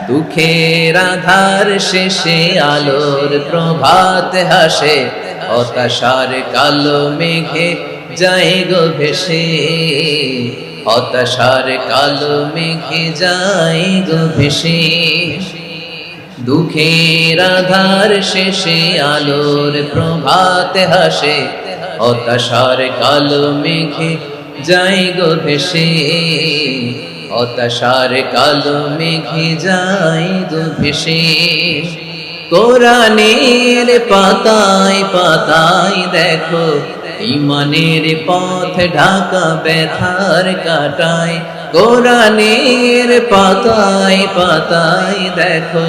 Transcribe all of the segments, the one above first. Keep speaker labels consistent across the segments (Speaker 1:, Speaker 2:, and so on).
Speaker 1: দুঃখের আধার শেষে আলোর প্রভাত হাসে, হতাশার কালো মেঘে যায় গো ভেসে, হতাশার কালো মেঘে যায় গো ভেসে। দুঃখের আধার শেষে আলোর প্রভাত হাসে, হতাশার কালো মেঘে যায় গো ভেসে, হতাশার কালো মেঘে যায় গো ভেসে। কোরআনের পাতায় পাতায় দেখো ঈমানের পথ ঢাকা ব্যথার কাটায়, কোরআনের পাতায় পাতায় দেখো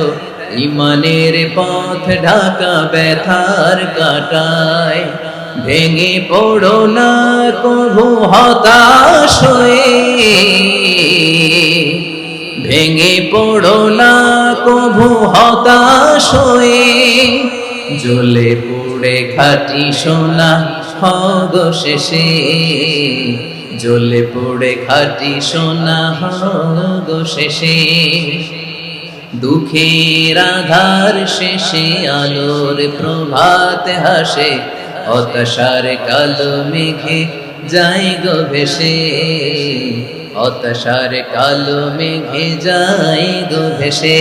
Speaker 1: ঈমানের পথ ঢাকা ব্যথার কাটায়। ভেঙে পড়ো না কভু হতাশ হয়ে, ভেঙে পড়ো না কভু হতাশ হয়ে, জ্বলে পুড়ে খাঁটি সোনা হগো শেষে, জ্বলে পুড়ে খাঁটি সোনা হগো শেষে। দুঃখের আধার শেষে আলোর প্রভাত হাসে, হতাশার কালো মেঘে যায় গো ভেসে, হতাশার কালো মেঘে যায় গো ভেসে।